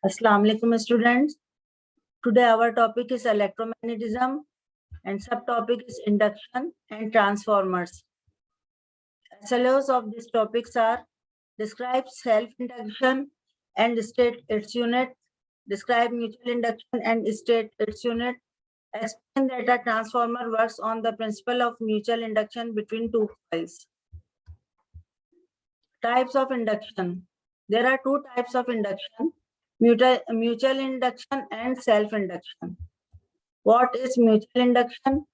Assalamu alaikum students. Today our topic is electromagnetism and subtopic is induction and transformers. SLOs of these topics are describe self-induction and state its unit, describe mutual induction and state its unit, explain that a transformer works on the principle of mutual induction between two coils. Types of induction. There are two types of induction, mutual induction and self-induction. What is mutual induction?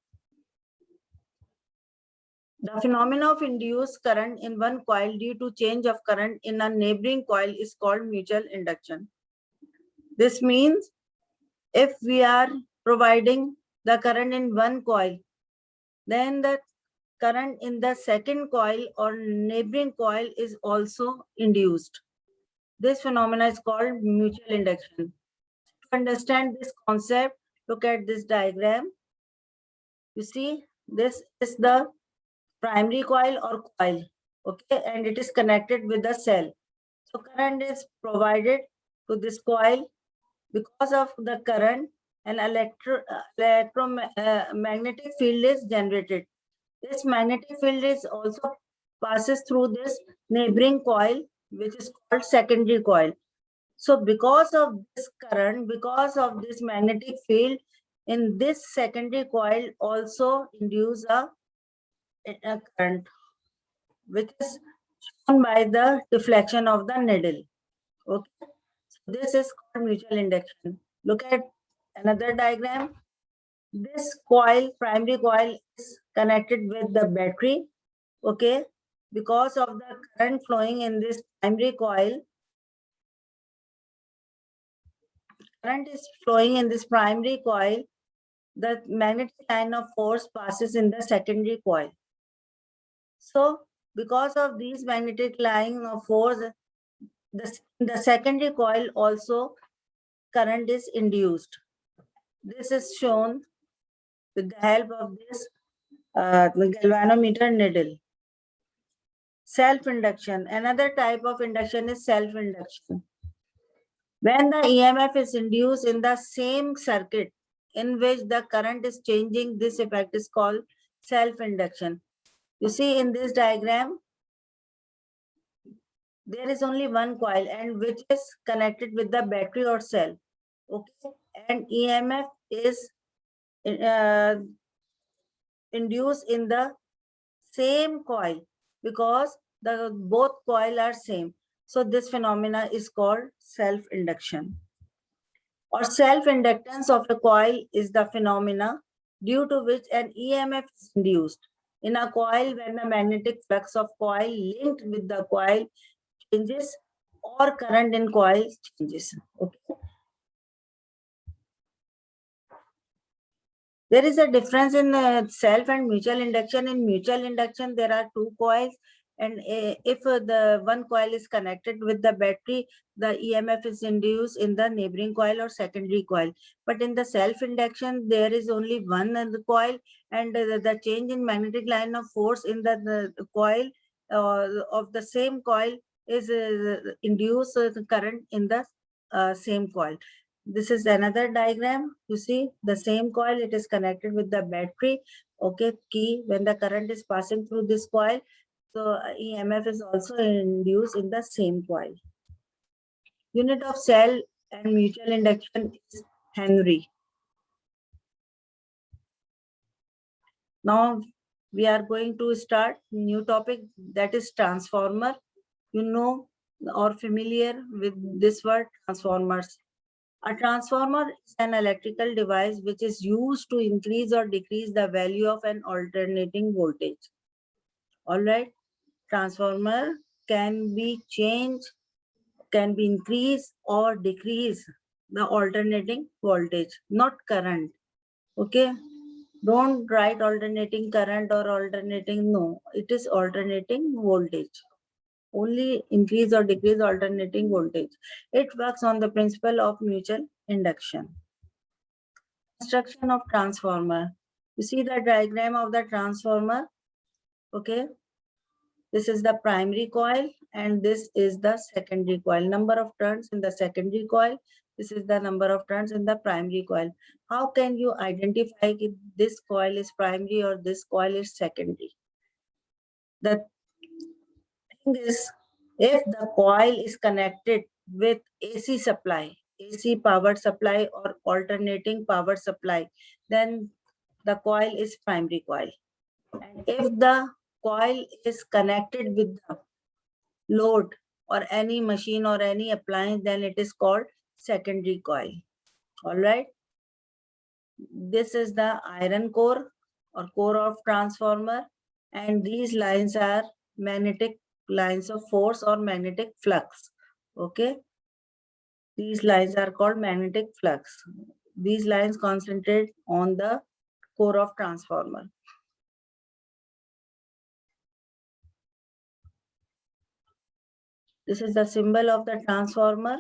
The phenomenon of induced current in one coil due to change of current in a neighboring coil is called mutual induction. This means if we are providing the current in one coil, then the current in the second coil or neighboring coil is also induced. This phenomenon is called mutual induction. To understand this concept, look at this diagram. You see, this is the primary coil or coil, okay, and it is connected with the cell. So current is provided to this coil. Because of the current, an electromagnetic field is generated. This magnetic field is also passes through this neighboring coil, which is called secondary coil. So because of this current, because of this magnetic field, in this secondary coil also induce a current, which is shown by the deflection of the needle. Okay, so this is called mutual induction. Look at another diagram. This coil, primary coil, is connected with the battery. Okay, because of the current flowing in this primary coil, current is flowing in this primary coil, the magnetic line of force passes in the secondary coil. So because of these magnetic line of force, the secondary coil also current is induced. This is shown with the help of this galvanometer needle. Self-induction. Another type of induction is self-induction. When the EMF is induced in the same circuit in which the current is changing, this effect is called self-induction. You see in this diagram, there is only one coil and which is connected with the battery or cell. Okay, and EMF is induced in the same coil because the both coil are same. So this phenomena is called self-induction. Or self-inductance of a coil is the phenomena due to which an EMF is induced in a coil when the magnetic flux of coil linked with the coil changes or current in coil changes. Okay. There is a difference in self and mutual induction. In mutual induction, there are two coils, and if the one coil is connected with the battery, the EMF is induced in the neighboring coil or secondary coil. But in the self-induction, there is only one coil, and the change in magnetic line of force in the coil of the same coil is induced the current in the same coil. This is another diagram. You see the same coil, it is connected with the battery. Okay, key when the current is passing through this coil, so EMF is also induced in the same coil. Unit of cell and mutual induction is Henry. Now we are going to start new topic, that is transformer. You know or familiar with this word, transformers. A transformer is an electrical device which is used to increase or decrease the value of an alternating voltage. All right. Transformer can be changed, can be increased or decrease the alternating voltage, not current. Okay. Don't write alternating current or alternating, no. It is alternating voltage. Only increase or decrease alternating voltage. It works on the principle of mutual induction. Construction of transformer. You see the diagram of the transformer. Okay. This is the primary coil and this is the secondary coil. Number of turns in the secondary coil. This is the number of turns in the primary coil. How can you identify if this coil is primary or this coil is secondary? The thing is, if the coil is connected with AC supply, AC power supply or alternating power supply, then the coil is primary coil. And if the coil is connected with the load or any machine or any appliance, then it is called secondary coil. All right. This is the iron core or core of transformer, and these lines are magnetic lines of force or magnetic flux. Okay. These lines are called magnetic flux. These lines concentrate on the core of transformer. This is the symbol of the transformer,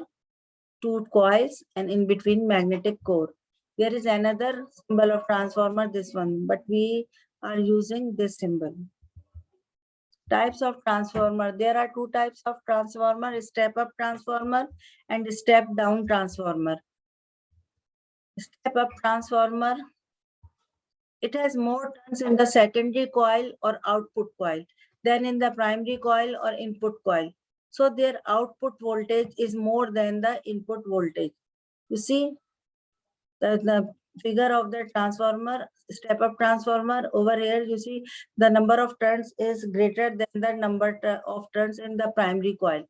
two coils and in between magnetic core. There is another symbol of transformer, this one, but we are using this symbol. Types of transformer. There are two types of transformer, step up transformer and step down transformer. Step up transformer, it has more turns in the secondary coil or output coil than in the primary coil or input coil. So their output voltage is more than the input voltage. You see the figure of the transformer, step up transformer. Over here, you see the number of turns is greater than the number of turns in the primary coil.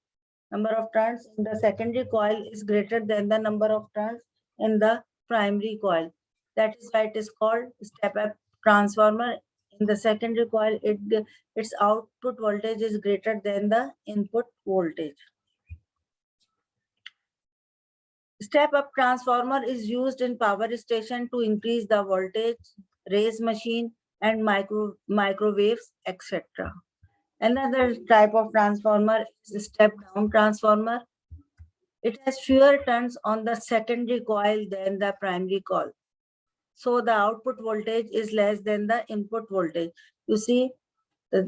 Number of turns in the secondary coil is greater than the number of turns in the primary coil. That is why it is called step up transformer. In the secondary coil, its output voltage is greater than the input voltage. Step up transformer is used in power station to increase the voltage, raise machine and microwaves, etc. Another type of transformer is step down transformer. It has fewer turns on the secondary coil than the primary coil. So the output voltage is less than the input voltage. You see, the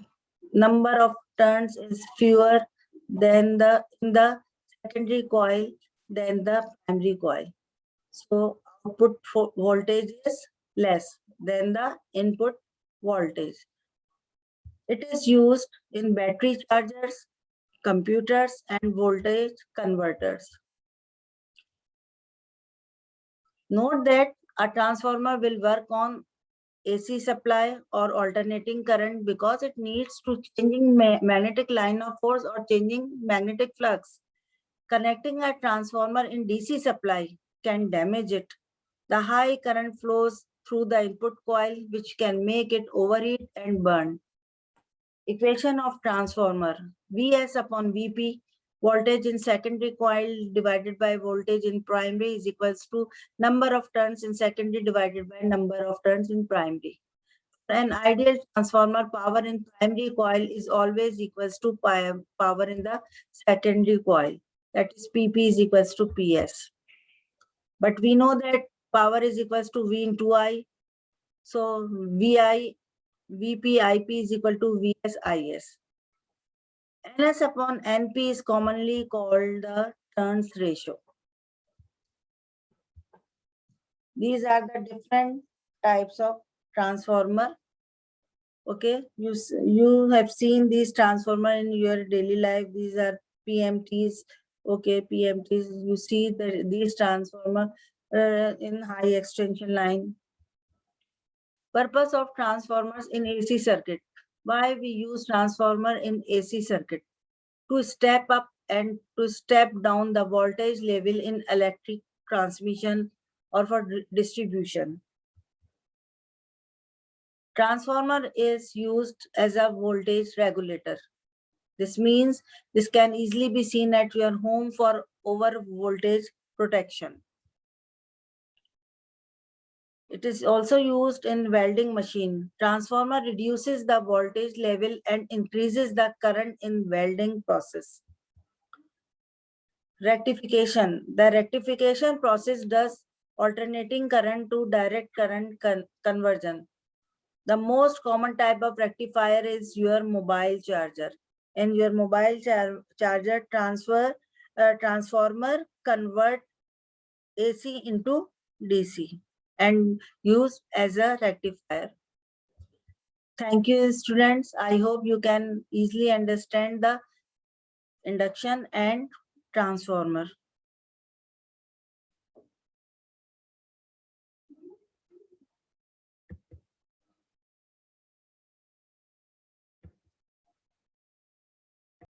number of turns is fewer than in the secondary coil than the primary coil. So output voltage is less than the input voltage. It is used in battery chargers, computers, and voltage converters. Note that a transformer will work on AC supply or alternating current because it needs to changing magnetic line of force or changing magnetic flux. Connecting a transformer in DC supply can damage it. The high current flows through the input coil, which can make it overheat and burn. Equation of transformer. Vs upon Vp, voltage in secondary coil divided by voltage in primary is equals to number of turns in secondary divided by number of turns in primary. An ideal transformer, power in primary coil is always equals to power in the secondary coil. That is Pp is equals to Ps. But we know that power is equals to V into I. So Vp Ip is equal to Vs Is. Ns upon Np is commonly called the turns ratio. These are the different types of transformer. Okay, you have seen these transformer in your daily life. These are PMTs. Okay, PMTs. You see these transformer in high extension line. Purpose of transformers in AC circuit. Why we use transformer in AC circuit? To step up and to step down the voltage level in electric transmission or for distribution. Transformer is used as a voltage regulator. This means this can easily be seen at your home for over voltage protection. It is also used in welding machine. Transformer reduces the voltage level and increases the current in welding process. Rectification. The rectification process does alternating current to direct current conversion. The most common type of rectifier is your mobile charger. In your mobile charger transformer convert AC into DC and use as a rectifier. Thank you, students. I hope you can easily understand the induction and transformer.